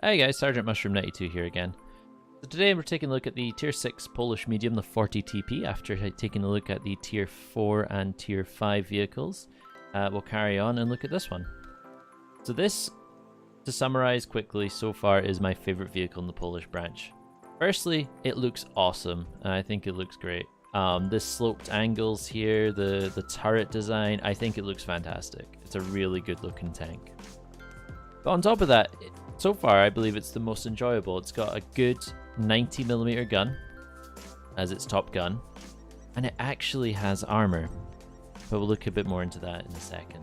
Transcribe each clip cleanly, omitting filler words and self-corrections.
Hi guys, Sergeant Mushroom 92 here again. So today we're taking a look at the Tier 6 Polish Medium, the 40 TP, after taking a look at the Tier 4 and Tier 5 vehicles. We'll carry on and look at this one. So this, to summarize quickly, so far is my favorite vehicle in the Polish branch. Firstly, it looks awesome, and I think it looks great. This sloped angles here, the turret design, I think it looks fantastic. It's a really good looking tank. But on top of that, so far I believe it's the most enjoyable. It's got a good 90mm gun as its top gun, and it actually has armor. But we'll look a bit more into that in a second.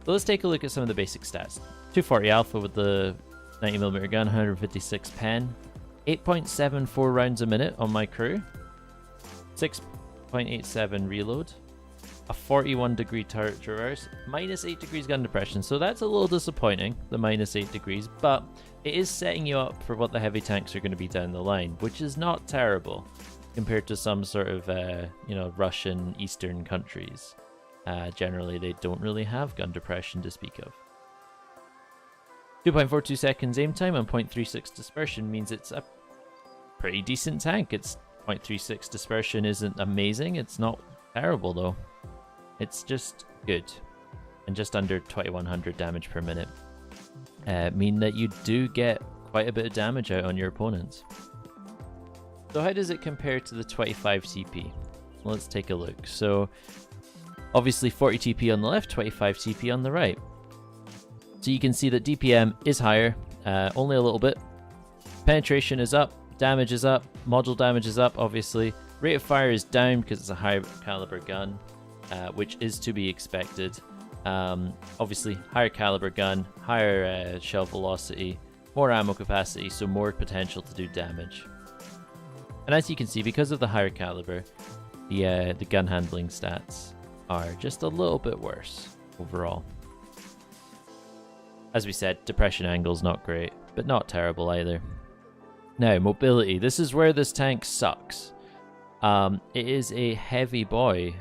So let's take a look at some of the basic stats. 240 Alpha with the 90mm gun, 156 pen, 8.74 rounds a minute on my crew, 6.87 reload, a 41 degree turret traverse, minus 8 degrees gun depression. So that's a little disappointing, the minus 8 degrees, but it is setting you up for what the heavy tanks are going to be down the line, which is not terrible compared to some sort of, Russian Eastern countries. Generally, they don't really have gun depression to speak of. 2.42 seconds aim time and 0.36 dispersion means it's a pretty decent tank. It's 0.36 dispersion isn't amazing, it's not terrible though. It's just good, and just under 2100 damage per minute. Mean that you do get quite a bit of damage out on your opponents. So how does it compare to the 25 TP? Let's take a look. So obviously 40 TP on the left, 25 TP on the right. So you can see that DPM is higher, only a little bit. Penetration is up, damage is up, module damage is up obviously. Rate of fire is down because it's a higher caliber gun, which is to be expected. Obviously, higher caliber gun, higher shell velocity, more ammo capacity, so more potential to do damage. And as you can see, because of the higher caliber, the gun handling stats are just a little bit worse overall. As we said, depression angle's not great, but not terrible either. Now, mobility. This is where this tank sucks. It is a heavy boy.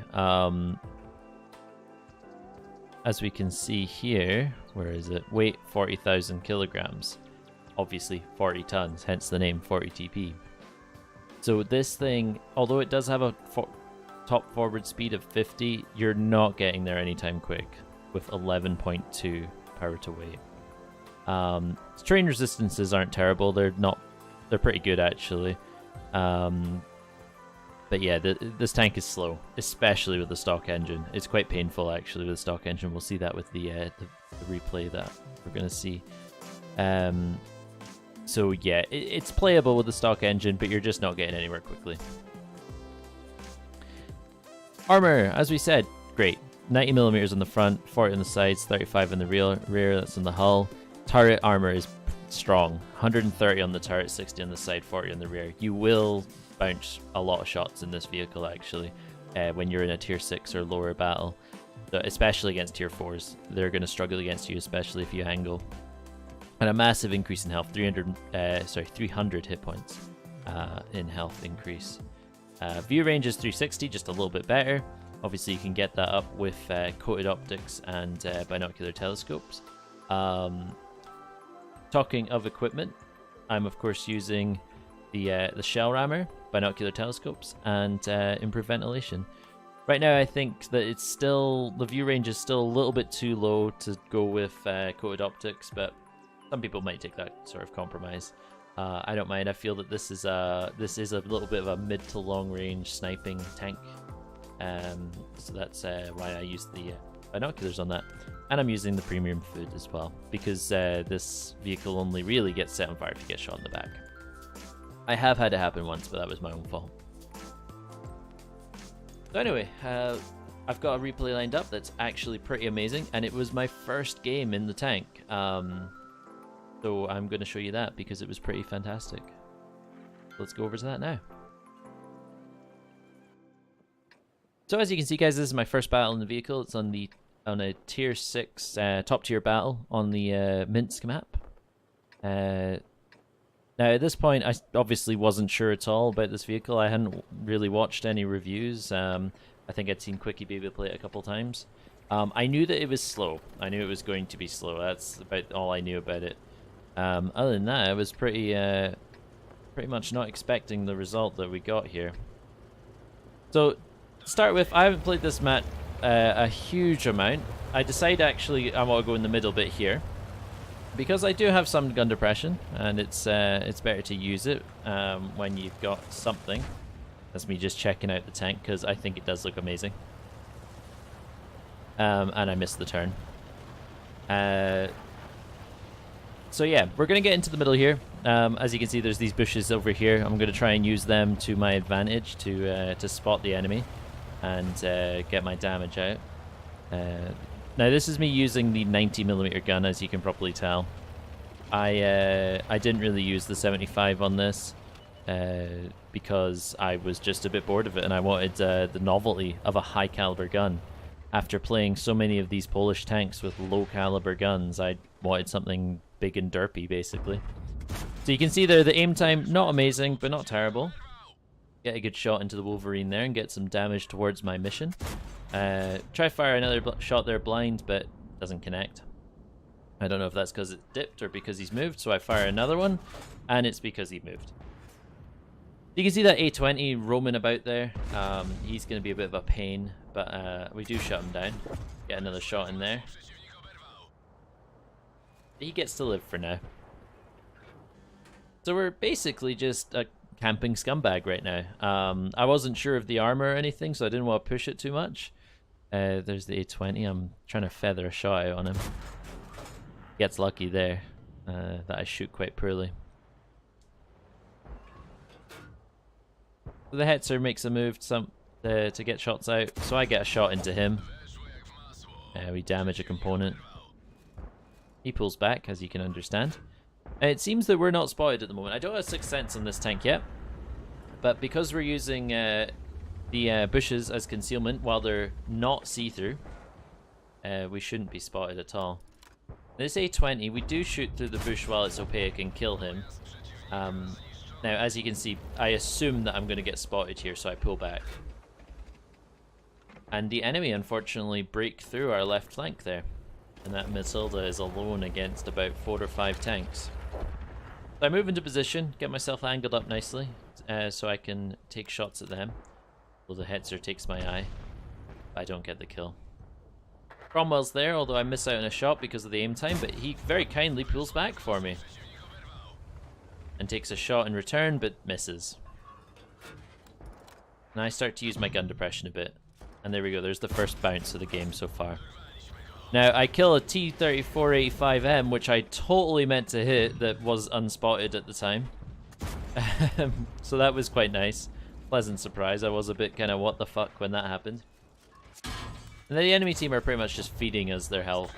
As we can see here, where is it? Weight 40,000 kilograms. Obviously 40 tons, hence the name 40 TP. So this thing, although it does have a top forward speed of 50, you're not getting there anytime quick with 11.2 power to weight. Terrain resistances aren't terrible. They're pretty good actually. But yeah, this tank is slow, especially with the stock engine. It's quite painful actually with the stock engine. We'll see that with the replay that we're going to see. So yeah, it's playable with the stock engine, but you're just not getting anywhere quickly. Armor, as we said, great. 90mm on the front, 40 on the sides, 35 in the rear, that's on the hull. Turret armor is strong. 130 on the turret, 60 on the side, 40 on the rear. You will bounce a lot of shots in this vehicle actually when you're in a tier 6 or lower battle, especially against tier 4s. They're going to struggle against you, especially if you angle. And a massive increase in health, 300 hit points in health increase. View range is 360, just a little bit better. Obviously you can get that up with coated optics and binocular telescopes. Talking of equipment, I'm of course using the shell rammer, binocular telescopes, and improved ventilation. Right now I think that the view range is still a little bit too low to go with coated optics, but some people might take that sort of compromise. I don't mind. I feel that this is a little bit of a mid to long range sniping tank, so that's why I use the binoculars on that. And I'm using the premium food as well, because this vehicle only really gets set on fire if you get shot in the back. I have had it happen once, but that was my own fault. So anyway, I've got a replay lined up that's actually pretty amazing, and it was my first game in the tank. So I'm going to show you that because it was pretty fantastic. Let's go over to that now. So as you can see, guys, this is my first battle in the vehicle. It's on a tier 6 top tier battle on the Minsk map. Now at this point I obviously wasn't sure at all about this vehicle. I hadn't really watched any reviews. I think I'd seen Quickie Baby play it a couple times. I knew that it was slow. I knew it was going to be slow. That's about all I knew about it. Other than that, I was pretty much not expecting the result that we got here. So, to start with, I haven't played this map a huge amount. I decide actually I want to go in the middle bit here, because I do have some gun depression, and it's better to use it when you've got something. That's me just checking out the tank, because I think it does look amazing. And I missed the turn. So yeah, we're going to get into the middle here. As you can see, there's these bushes over here. I'm going to try and use them to my advantage to spot the enemy and get my damage out. Now this is me using the 90mm gun, as you can probably tell. I didn't really use the 75 on this because I was just a bit bored of it, and I wanted the novelty of a high caliber gun. After playing so many of these Polish tanks with low caliber guns, I wanted something big and derpy, basically. So you can see there, the aim time, not amazing, but not terrible. Get a good shot into the Wolverine there and get some damage towards my mission. Try fire another shot there blind, but doesn't connect. I don't know if that's because it dipped or because he's moved, so I fire another one, and it's because he moved. You can see that A20 roaming about there. He's going to be a bit of a pain, but we do shut him down. Get another shot in there. He gets to live for now. So we're basically just a camping scumbag right now. I wasn't sure of the armor or anything, so I didn't want to push it too much. There's the A20. I'm trying to feather a shot out on him. Gets lucky there that I shoot quite poorly. So the Hetzer makes a move to get shots out, so I get a shot into him. We damage a component. He pulls back, as you can understand. It seems that we're not spotted at the moment. I don't have 6th Sense on this tank yet, but because we're using the bushes as concealment while they're not see-through, we shouldn't be spotted at all. This A20, we do shoot through the bush while it's opaque and kill him. Now, as you can see, I assume that I'm going to get spotted here, so I pull back. And the enemy, unfortunately, break through our left flank there. And that Matilda is alone against about 4 or 5 tanks. So I move into position, get myself angled up nicely, so I can take shots at them. Well, the Hetzer takes my eye. I don't get the kill. Cromwell's there, although I miss out on a shot because of the aim time, but he very kindly pulls back for me. And takes a shot in return, but misses. And I start to use my gun depression a bit. And there we go, there's the first bounce of the game so far. Now, I kill a T-3485M, which I totally meant to hit, that was unspotted at the time. So that was quite nice. Pleasant surprise. I was a bit kind of what the fuck when that happened. And then the enemy team are pretty much just feeding us their health.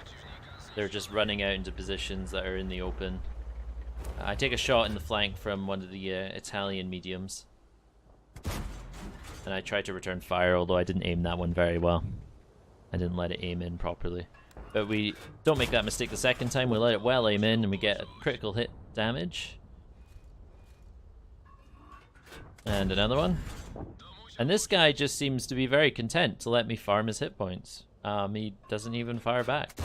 They're just running out into positions that are in the open. I take a shot in the flank from one of the Italian mediums. And I try to return fire, although I didn't aim that one very well. I didn't let it aim in properly. But we don't make that mistake the second time. We let it well aim in and we get a critical hit damage. And another one. And this guy just seems to be very content to let me farm his hit points. He doesn't even fire back.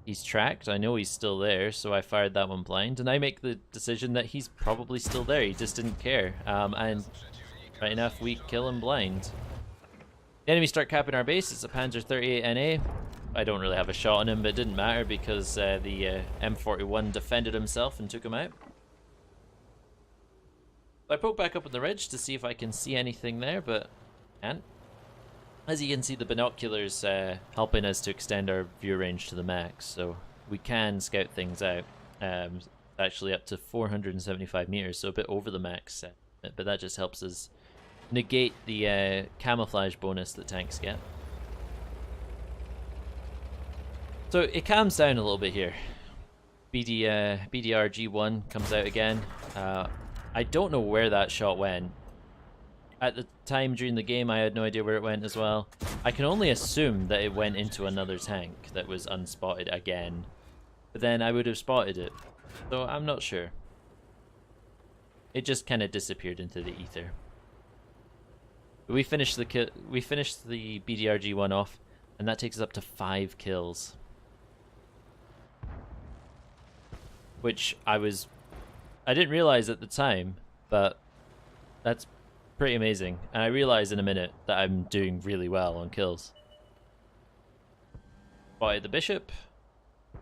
He's tracked. I know he's still there, so I fired that one blind. And I make the decision that he's probably still there. He just didn't care. And right enough, we kill him blind. The enemy start capping our base. It's a Panzer 38 NA. I don't really have a shot on him, but it didn't matter because the M41 defended himself and took him out. I poke back up on the ridge to see if I can see anything there, but can't. As you can see, the binoculars helping us to extend our view range to the max, so we can scout things out. Actually up to 475 meters, so a bit over the max, but that just helps us negate the camouflage bonus that tanks get. So it calms down a little bit here. BDR G1 comes out again. I don't know where that shot went. At the time during the game, I had no idea where it went as well. I can only assume that it went into another tank that was unspotted again. But then I would have spotted it. So I'm not sure. It just kind of disappeared into the ether. But we finished the BDRG-1 off, and that takes us up to 5 kills. which I didn't realize at the time, but that's pretty amazing. And I realize in a minute that I'm doing really well on kills. Spotted the bishop,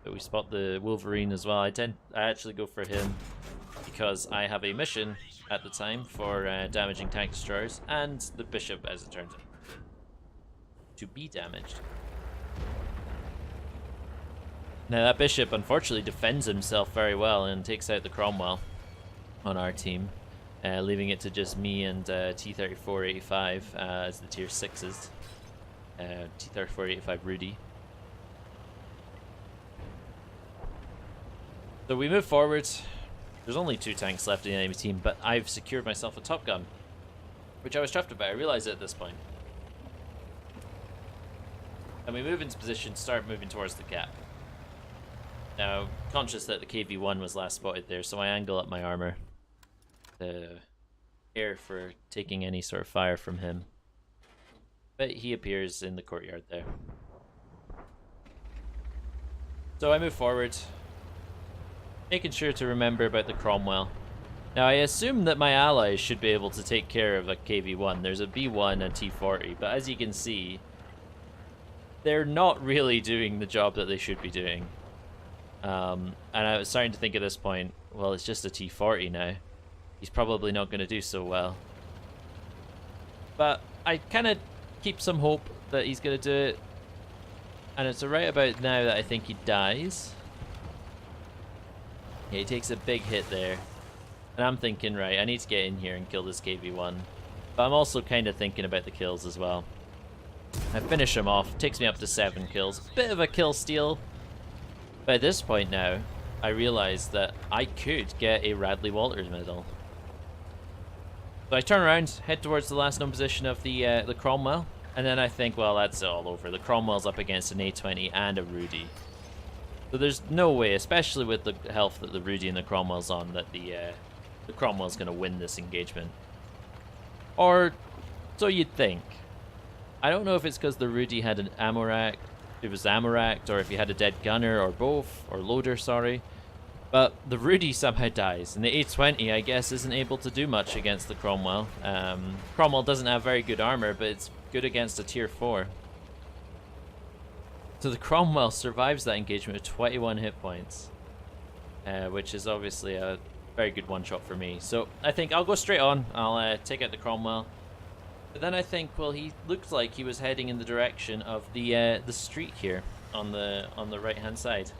but we spot the Wolverine as well. I actually go for him because I have a mission at the time for damaging tank destroyers, and the bishop, as it turns out, to be damaged. Now that bishop unfortunately defends himself very well and takes out the Cromwell on our team, leaving it to just me and T-3485 as the tier 6s. T-3485 Rudy. So we move forward. There's only 2 tanks left in the enemy team, but I've secured myself a top gun, which I was chuffed about. I realized it at this point. And we move into position, start moving towards the gap. Now, conscious that the KV-1 was last spotted there, so I angle up my armor to prepare for taking any sort of fire from him. But he appears in the courtyard there. So I move forward, making sure to remember about the Cromwell. Now I assume that my allies should be able to take care of a KV-1. There's a B1 and T-40, but as you can see, they're not really doing the job that they should be doing. And I was starting to think at this point, well, it's just a T-40 now. He's probably not going to do so well. But I kind of keep some hope that he's going to do it. And it's right about now that I think he dies. Yeah, he takes a big hit there. And I'm thinking, right, I need to get in here and kill this KV-1. But I'm also kind of thinking about the kills as well. I finish him off, takes me up to 7 kills. Bit of a kill steal. But at this point now, I realize that I could get a Radley Walters medal. So I turn around, head towards the last known position of the Cromwell, and then I think, well, that's all over. The Cromwell's up against an A20 and a Rudy. So there's no way, especially with the health that the Rudy and the Cromwell's on, that the Cromwell's going to win this engagement. Or so you'd think. I don't know if it's because the Rudy had an ammo rack, if it was ammo racked, or if he had a dead gunner, or both, or loader, sorry. But the Rudy somehow dies, and the A20, I guess, isn't able to do much against the Cromwell. Cromwell doesn't have very good armor, but it's good against a tier 4. So the Cromwell survives that engagement with 21 hit points, which is obviously a very good one-shot for me. So I think I'll go straight on. I'll take out the Cromwell. But then I think, well, he looked like he was heading in the direction of the street here on the right-hand side.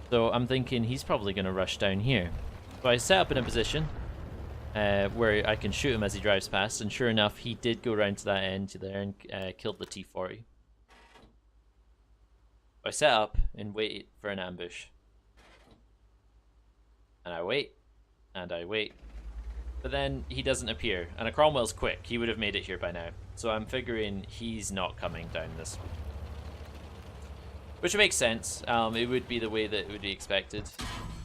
So I'm thinking he's probably going to rush down here. So I set up in a position where I can shoot him as he drives past, and sure enough, he did go around to that end there and killed the T-40. I set up and wait for an ambush. And I wait, and I wait. But then he doesn't appear, and a Cromwell's quick. He would have made it here by now. So I'm figuring he's not coming down this way. Which makes sense. It would be the way that it would be expected.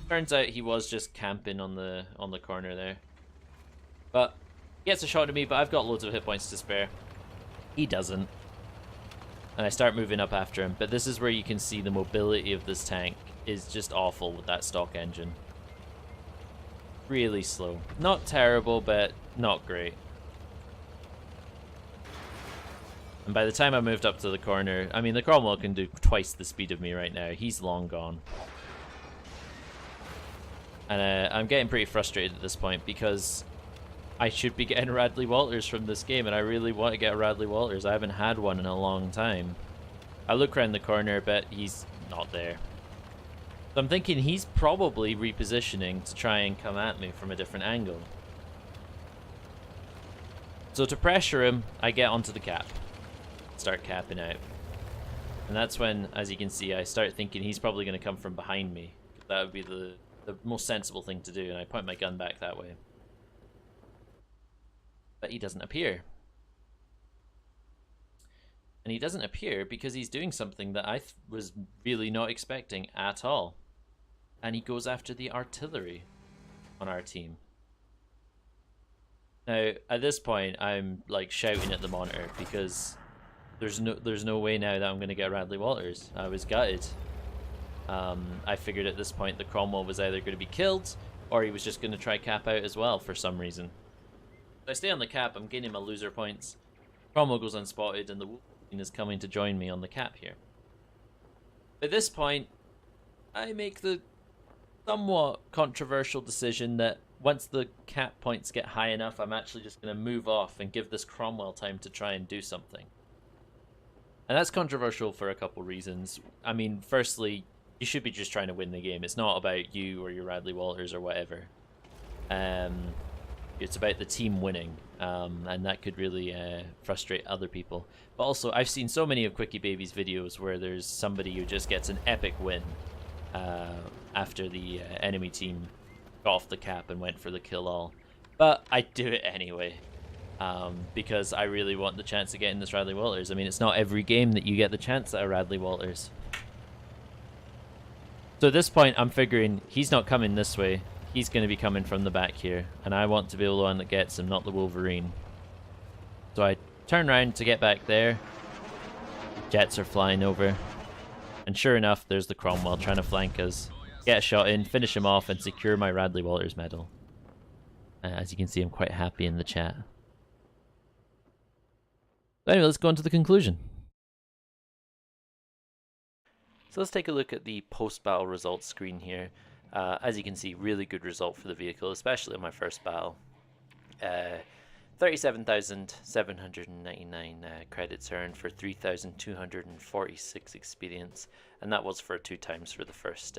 Turns out he was just camping on the corner there. But he gets a shot at me, but I've got loads of hit points to spare. He doesn't. And I start moving up after him. But this is where you can see the mobility of this tank is just awful with that stock engine. Really slow. Not terrible, but not great. And by the time I moved up to the corner, I mean, the Cromwell can do twice the speed of me right now. He's long gone. And I'm getting pretty frustrated at this point because I should be getting Radley Walters from this game, and I really want to get a Radley Walters. I haven't had one in a long time. I look around the corner, but he's not there. So I'm thinking he's probably repositioning to try and come at me from a different angle. So to pressure him, I get onto the cap. Start capping out. And that's when, as you can see, I start thinking he's probably going to come from behind me. That would be the most sensible thing to do, and I point my gun back that way. But he doesn't appear. And he doesn't appear because he's doing something that I was really not expecting at all. And he goes after the artillery on our team. Now, at this point, I'm like shouting at the monitor because there's no way now that I'm going to get Radley Walters. I was gutted. I figured at this point the Cromwell was either going to be killed or he was just going to try cap out as well for some reason. So I stay on the cap, I'm gaining my loser points. Cromwell goes unspotted and the Wolverine is coming to join me on the cap here. At this point, I make the somewhat controversial decision that once the cap points get high enough, I'm actually just going to move off and give this Cromwell time to try and do something. And that's controversial for a couple reasons. I mean, firstly, you should be just trying to win the game. It's not about you or your Radley Walters or whatever. It's about the team winning, and that could really frustrate other people. But also, I've seen so many of Quickie Baby's videos where there's somebody who just gets an epic win after the enemy team got off the cap and went for the kill all. But I do it anyway, because I really want the chance of getting this Radley Walters. I mean, it's not every game that you get the chance at a Radley Walters. So at this point, I'm figuring he's not coming this way. He's going to be coming from the back here, and I want to be the one that gets him, not the Wolverine. So I turn around to get back there. Jets are flying over. And sure enough, there's the Cromwell trying to flank us. Get a shot in, finish him off, and secure my Radley Walters medal. As you can see, I'm quite happy in the chat. So anyway, let's go on to the conclusion. So let's take a look at the post-battle results screen here. As you can see, really good result for the vehicle, especially on my first battle. 37,799 credits earned for 3,246 experience, and that was for 2 times for the first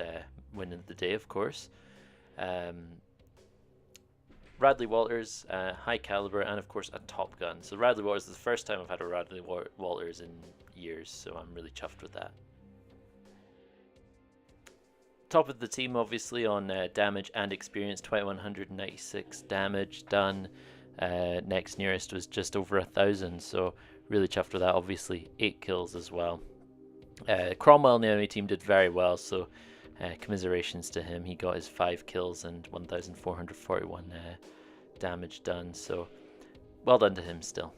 win of the day, of course. Radley Walters, high caliber, and of course a Top Gun. So Radley Walters is the first time I've had a Radley Walters in years, so I'm really chuffed with that. Top of the team, obviously, on damage and experience, 2,196 damage done. Next nearest was just over 1,000, so really chuffed with that. Obviously, 8 kills as well. Cromwell in the enemy team did very well, so commiserations to him. He got his 5 kills and 1,441 damage done, so well done to him still.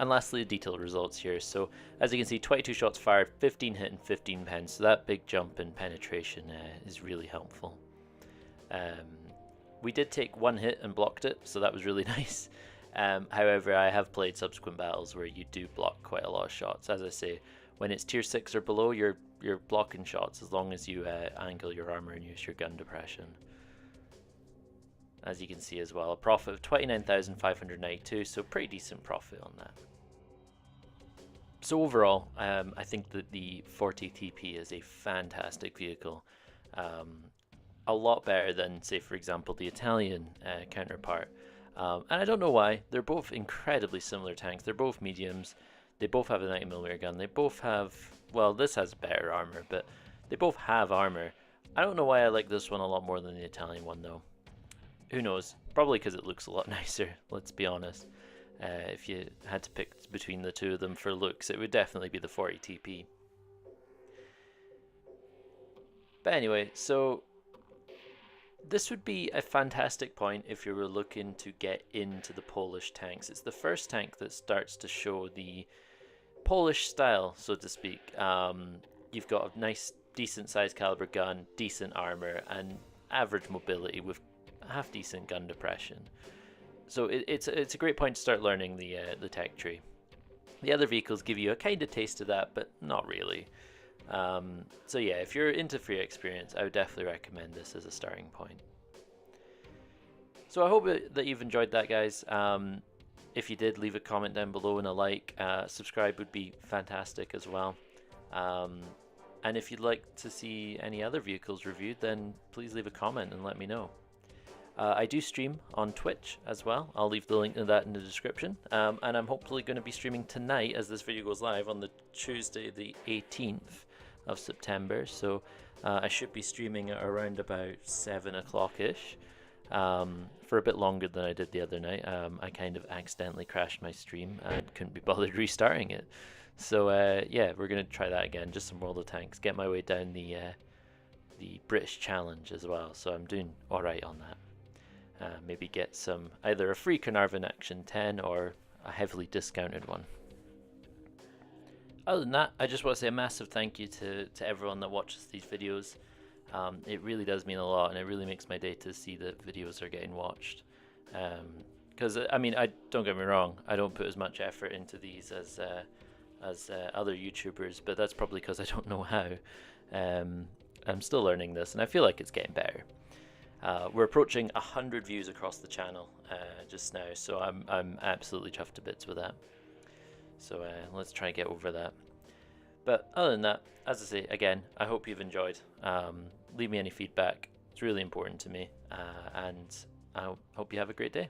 And lastly, the detailed results here. So as you can see, 22 shots fired, 15 hit and 15 pen. So that big jump in penetration is really helpful. We did take 1 hit and blocked it, so that was really nice. However, I have played subsequent battles where you do block quite a lot of shots. As I say, when it's tier 6 or below, you're blocking shots as long as you angle your armor and use your gun depression. As you can see as well, a profit of 29,592, so pretty decent profit on that. So overall, I think that the Forte TP is a fantastic vehicle. A lot better than, say, for example, the Italian counterpart. And I don't know why. They're both incredibly similar tanks. They're both mediums. They both have a 90mm gun. They both have, well, this has better armor, but they both have armor. I don't know why I like this one a lot more than the Italian one, though. Who knows? Probably because it looks a lot nicer, let's be honest. If you had to pick between the two of them for looks, it would definitely be the Forte TP. But anyway, so this would be a fantastic point if you were looking to get into the Polish tanks. It's the first tank that starts to show the Polish style, so to speak. You've got a nice, decent sized caliber gun, decent armor, and average mobility with half decent gun depression. So it's a great point to start learning the tech tree. The other vehicles give you a kind of taste of that, but not really. So yeah, if you're into free experience, I would definitely recommend this as a starting point. So I hope that you've enjoyed that, guys. If you did, leave a comment down below and a like. Subscribe would be fantastic as well. And if you'd like to see any other vehicles reviewed, then please leave a comment and let me know. I do stream on Twitch as well. I'll leave the link to that in the description. And I'm hopefully going to be streaming tonight as this video goes live on the Tuesday the 18th of September. So I should be streaming at around about 7 o'clock-ish for a bit longer than I did the other night. I kind of accidentally crashed my stream and couldn't be bothered restarting it. So yeah, we're going to try that again, just some World of Tanks, get my way down the British Challenge as well. So I'm doing alright on that. Maybe get some, either a free Carnarvon Action 10 or a heavily discounted one. other than that, I just want to say a massive thank you to everyone that watches these videos. It really does mean a lot, and it really makes my day to see that videos are getting watched. Because I mean, I don't get me wrong, I don't put as much effort into these as other YouTubers, but that's probably because I don't know how. I'm still learning this, and I feel like it's getting better. We're approaching 100 views across the channel just now, so I'm absolutely chuffed to bits with that. So let's try and get over that. But other than that, as I say, again, I hope you've enjoyed. Leave me any feedback. It's really important to me. And I hope you have a great day.